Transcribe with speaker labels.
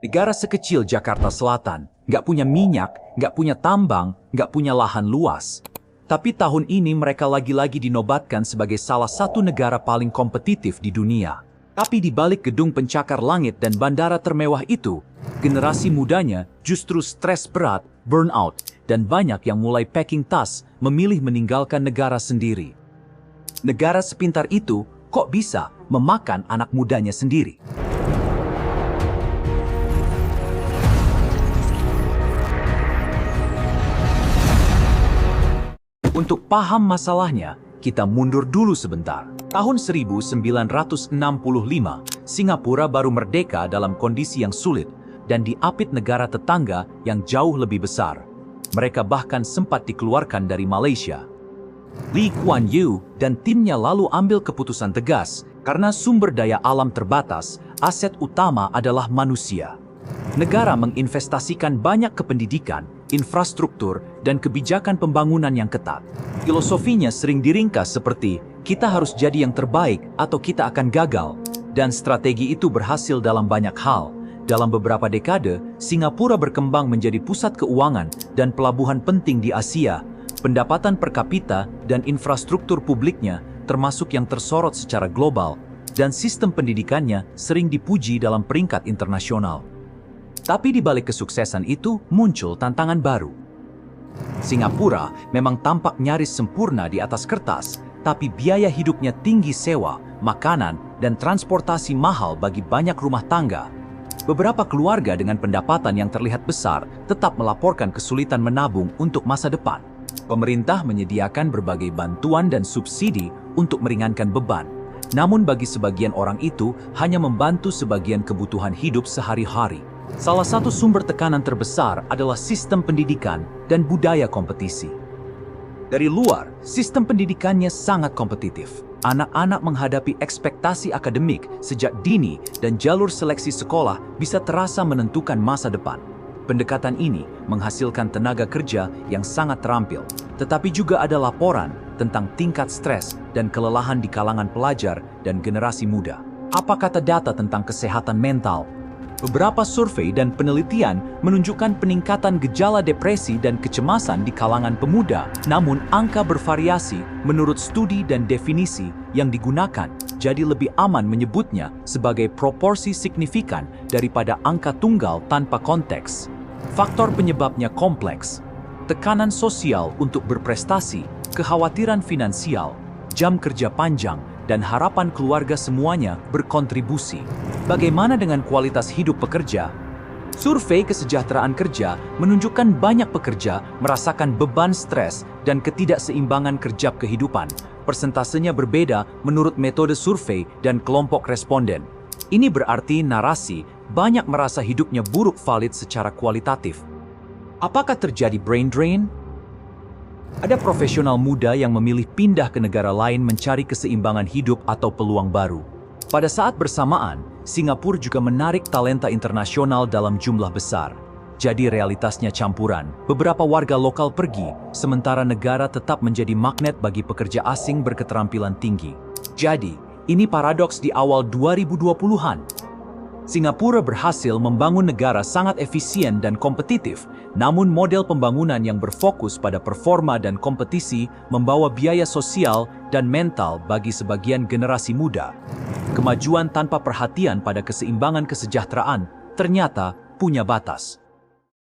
Speaker 1: Negara sekecil Jakarta Selatan, nggak punya minyak, nggak punya tambang, nggak punya lahan luas. Tapi tahun ini mereka lagi-lagi dinobatkan sebagai salah satu negara paling kompetitif di dunia. Tapi di balik gedung pencakar langit dan bandara termewah itu, generasi mudanya justru stres berat, burnout, dan banyak yang mulai packing tas, memilih meninggalkan negara sendiri. Negara sepintar itu kok bisa memakan anak mudanya sendiri? Untuk paham masalahnya, kita mundur dulu sebentar. Tahun 1965, Singapura baru merdeka dalam kondisi yang sulit dan diapit negara tetangga yang jauh lebih besar. Mereka bahkan sempat dikeluarkan dari Malaysia. Lee Kuan Yew dan timnya lalu ambil keputusan tegas karena sumber daya alam terbatas, aset utama adalah manusia. Negara menginvestasikan banyak ke pendidikan, infrastruktur, dan kebijakan pembangunan yang ketat. Filosofinya sering diringkas seperti, kita harus jadi yang terbaik atau kita akan gagal. Dan strategi itu berhasil dalam banyak hal. Dalam beberapa dekade, Singapura berkembang menjadi pusat keuangan dan pelabuhan penting di Asia. Pendapatan per kapita dan infrastruktur publiknya termasuk yang tersorot secara global, dan sistem pendidikannya sering dipuji dalam peringkat internasional. Tapi di balik kesuksesan itu muncul tantangan baru. Singapura memang tampak nyaris sempurna di atas kertas, tapi biaya hidupnya tinggi, sewa, makanan, dan transportasi mahal bagi banyak rumah tangga. Beberapa keluarga dengan pendapatan yang terlihat besar tetap melaporkan kesulitan menabung untuk masa depan. Pemerintah menyediakan berbagai bantuan dan subsidi untuk meringankan beban. Namun bagi sebagian orang itu hanya membantu sebagian kebutuhan hidup sehari-hari. Salah satu sumber tekanan terbesar adalah sistem pendidikan dan budaya kompetisi. Dari luar, sistem pendidikannya sangat kompetitif. Anak-anak menghadapi ekspektasi akademik sejak dini dan jalur seleksi sekolah bisa terasa menentukan masa depan. Pendekatan ini menghasilkan tenaga kerja yang sangat terampil, tetapi juga ada laporan tentang tingkat stres dan kelelahan di kalangan pelajar dan generasi muda. Apa kata data tentang kesehatan mental? Beberapa survei dan penelitian menunjukkan peningkatan gejala depresi dan kecemasan di kalangan pemuda, namun angka bervariasi menurut studi dan definisi yang digunakan, jadi lebih aman menyebutnya sebagai proporsi signifikan daripada angka tunggal tanpa konteks. Faktor penyebabnya kompleks: tekanan sosial untuk berprestasi, kekhawatiran finansial, jam kerja panjang, dan harapan keluarga semuanya berkontribusi. Bagaimana dengan kualitas hidup pekerja? Survei kesejahteraan kerja menunjukkan banyak pekerja merasakan beban stres dan ketidakseimbangan kerja kehidupan. Persentasenya berbeda menurut metode survei dan kelompok responden. Ini berarti narasi banyak merasa hidupnya buruk valid secara kualitatif. Apakah terjadi brain drain? Ada profesional muda yang memilih pindah ke negara lain mencari keseimbangan hidup atau peluang baru. Pada saat bersamaan, Singapura juga menarik talenta internasional dalam jumlah besar. Jadi realitasnya campuran. Beberapa warga lokal pergi, sementara negara tetap menjadi magnet bagi pekerja asing berketerampilan tinggi. Jadi, ini paradoks di awal 2020-an. Singapura berhasil membangun negara sangat efisien dan kompetitif, namun model pembangunan yang berfokus pada performa dan kompetisi membawa biaya sosial dan mental bagi sebagian generasi muda. Kemajuan tanpa perhatian pada keseimbangan kesejahteraan ternyata punya batas.